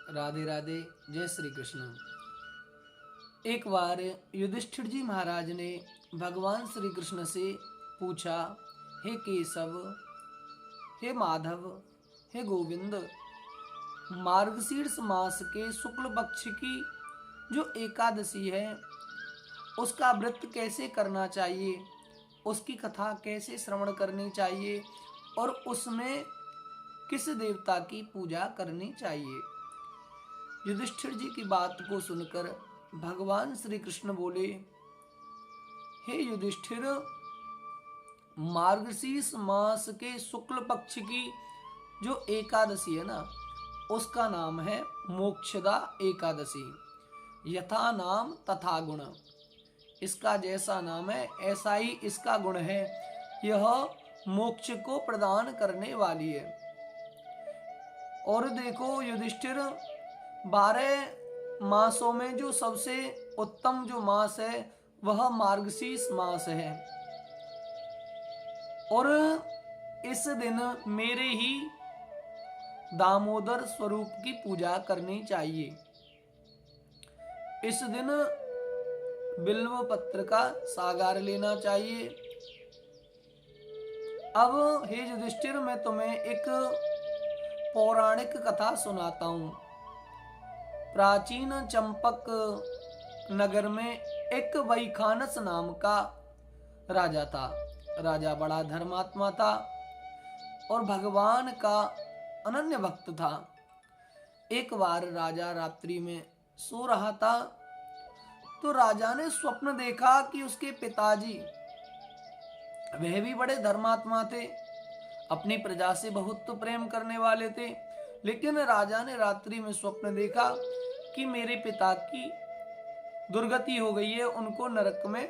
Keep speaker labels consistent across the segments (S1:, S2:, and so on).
S1: राधे राधे। जय श्री कृष्ण। एक बार युधिष्ठिर जी महाराज ने भगवान श्री कृष्ण से पूछा, हे केशव, हे माधव, हे गोविंद, मार्गशीर्ष मास के शुक्ल पक्ष की जो एकादशी है उसका व्रत कैसे करना चाहिए, उसकी कथा कैसे श्रवण करनी चाहिए और उसमें किस देवता की पूजा करनी चाहिए। युधिष्ठिर जी की बात को सुनकर भगवान श्री कृष्ण बोले, हे युधिष्ठिर, मार्गशीर्ष मास के शुक्ल पक्ष की जो एकादशी है ना, उसका नाम है मोक्षदा एकादशी। यथा नाम तथा गुण, इसका जैसा नाम है ऐसा ही इसका गुण है। यह मोक्ष को प्रदान करने वाली है। और देखो युधिष्ठिर, 12 मासों में जो सबसे उत्तम जो मास है वह मार्गशीर्ष मास है। और इस दिन मेरे ही दामोदर स्वरूप की पूजा करनी चाहिए। इस दिन बिल्व पत्र का सागार लेना चाहिए। अब हे युधिष्ठिर, मैं तुम्हें एक पौराणिक कथा सुनाता हूं। प्राचीन चंपक नगर में एक वैखानस नाम का राजा था। राजा बड़ा धर्मात्मा था और भगवान का अनन्य भक्त था। एक बार राजा रात्रि में सो रहा था तो राजा ने स्वप्न देखा कि उसके पिताजी, वह भी बड़े धर्मात्मा थे, अपनी प्रजा से बहुत तो प्रेम करने वाले थे, लेकिन राजा ने रात्रि में स्वप्न देखा कि मेरे पिता की दुर्गति हो गई है, उनको नरक में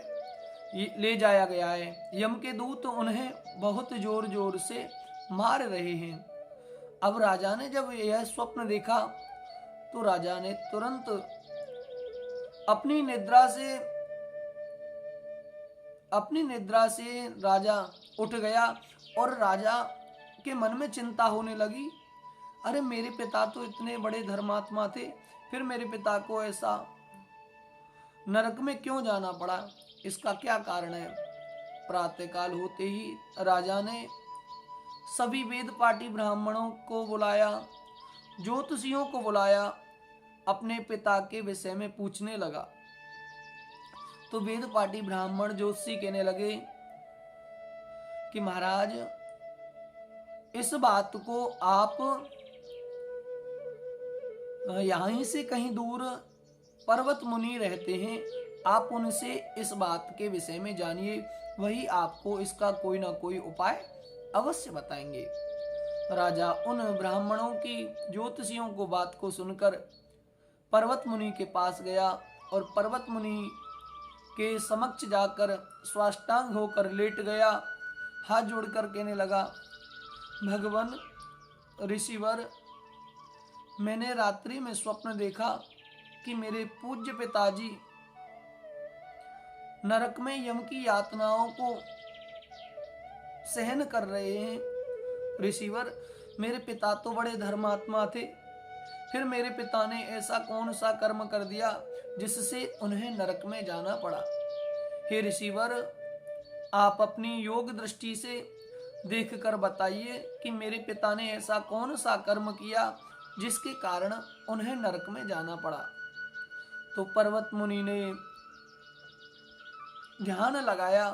S1: ले जाया गया है। यम के दूत उन्हें बहुत जोर जोर से मार रहे हैं। अब राजा ने जब यह स्वप्न देखा तो राजा ने तुरंत अपनी निद्रा से राजा उठ गया और राजा के मन में चिंता होने लगी, अरे मेरे पिता तो इतने बड़े धर्मात्मा थे, फिर मेरे पिता को ऐसा नरक में क्यों जाना पड़ा, इसका क्या कारण है। प्रातःकाल होते ही राजा ने सभी वेद पाठी ब्राह्मणों को बुलाया, ज्योतिषियों को बुलाया, अपने पिता के विषय में पूछने लगा। तो वेद पाठी ब्राह्मण ज्योतिषी कहने लगे कि महाराज, इस बात को आप यहीं से कहीं दूर पर्वत मुनि रहते हैं, आप उनसे इस बात के विषय में जानिए, वही आपको इसका कोई ना कोई उपाय अवश्य बताएंगे। राजा उन ब्राह्मणों की, ज्योतिषियों को बात को सुनकर पर्वत मुनि के पास गया और पर्वत मुनि के समक्ष जाकर स्वाष्टांग होकर लेट गया। हाथ जोड़कर कहने लगा, भगवान ऋषिवर, मैंने रात्रि में स्वप्न देखा कि मेरे पूज्य पिताजी नरक में यम की यातनाओं को सहन कर रहे हैं। ऋषिवर, मेरे पिता तो बड़े धर्मात्मा थे, फिर मेरे पिता ने ऐसा कौन सा कर्म कर दिया जिससे उन्हें नरक में जाना पड़ा। हे ऋषिवर, आप अपनी योग दृष्टि से देखकर बताइए कि मेरे पिता ने ऐसा कौन सा कर्म किया जिसके कारण उन्हें नरक में जाना पड़ा। तो पर्वत मुनि ने ध्यान लगाया,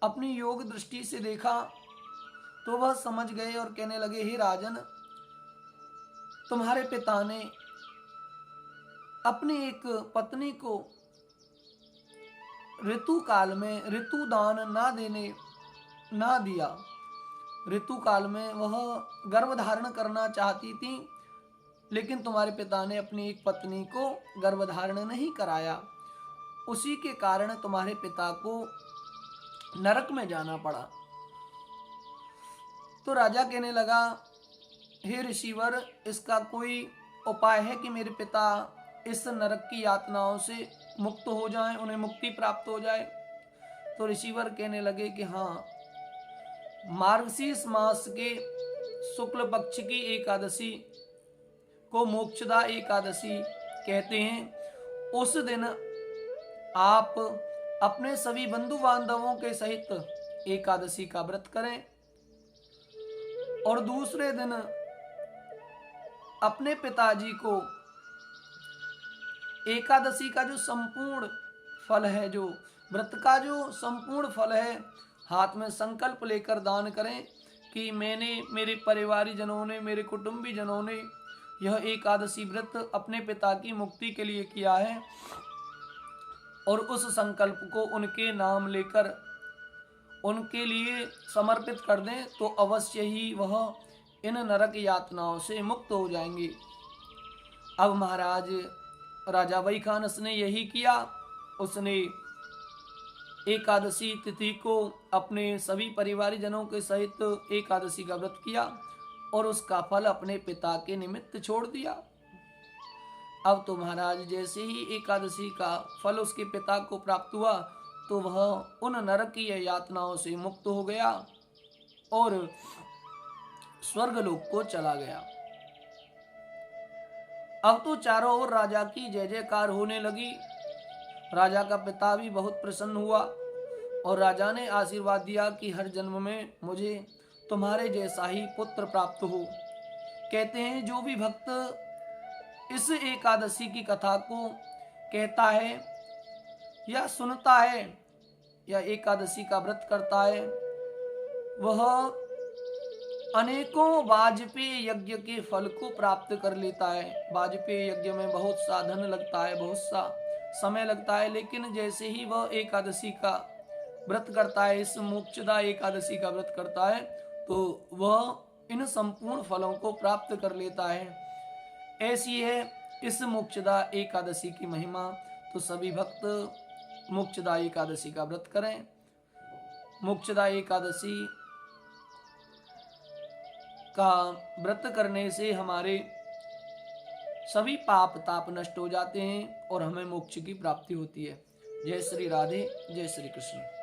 S1: अपनी योग दृष्टि से देखा तो वह समझ गए और कहने लगे, हे राजन, तुम्हारे पिता ने अपनी एक पत्नी को ऋतु काल में ऋतुदान ना दिया। ऋतु काल में वह गर्भ धारण करना चाहती थी, लेकिन तुम्हारे पिता ने अपनी एक पत्नी को गर्भ धारण नहीं कराया, उसी के कारण तुम्हारे पिता को नरक में जाना पड़ा। तो राजा कहने लगा, हे ऋषिवर, इसका कोई उपाय है कि मेरे पिता इस नरक की यातनाओं से मुक्त हो जाएं, उन्हें मुक्ति प्राप्त हो जाए। तो ऋषिवर कहने लगे कि हाँ, मार्गशीर्ष मास के शुक्ल पक्ष की एकादशी को मोक्षदा एकादशी कहते हैं। उस दिन आप अपने सभी बंधु बांधवों के सहित एकादशी का व्रत करें और दूसरे दिन अपने पिताजी को एकादशी का जो संपूर्ण फल है, जो व्रत का जो संपूर्ण फल है, हाथ में संकल्प लेकर दान करें कि मैंने, मेरे परिवारी जनों ने, मेरे कुटुंबी जनों ने यह एकादशी व्रत अपने पिता की मुक्ति के लिए किया है और उस संकल्प को उनके नाम लेकर उनके लिए समर्पित कर दें तो अवश्य ही वह इन नरक यातनाओं से मुक्त हो जाएंगे। अब महाराज राजा वैखानस ने यही किया। उसने एकादशी तिथि को अपने सभी परिवारी जनों के सहित एकादशी का व्रत किया और उसका फल अपने पिता के निमित्त छोड़ दिया। अब तो महाराज जैसे ही एकादशी का फल उसके पिता को प्राप्त हुआ तो वह उन नरकीय यातनाओं से मुक्त हो गया और स्वर्गलोक को चला गया। अब तो चारों ओर राजा की जय जयकार होने लगी। राजा का पिता भी बहुत प्रसन्न हुआ और राजा ने आशीर्वाद दिया कि हर जन्म में मुझे तुम्हारे जैसा ही पुत्र प्राप्त हो। कहते हैं जो भी भक्त इस एकादशी की कथा को कहता है या सुनता है या एकादशी का व्रत करता है, वह अनेकों वाजपेय यज्ञ के फल को प्राप्त कर लेता है। वाजपेय यज्ञ में बहुत सा धन लगता है, बहुत सा समय लगता है, लेकिन जैसे ही वह एकादशी का व्रत करता है, इस मोक्षदा एकादशी का व्रत करता है, तो वह इन संपूर्ण फलों को प्राप्त कर लेता है। ऐसी है इस मोक्षदा एकादशी की महिमा। तो सभी भक्त मोक्षदा एकादशी का व्रत करें। मोक्षदा एकादशी का व्रत करने से हमारे सभी पाप ताप नष्ट हो जाते हैं और हमें मोक्ष की प्राप्ति होती है। जय श्री राधे, जय श्री कृष्ण।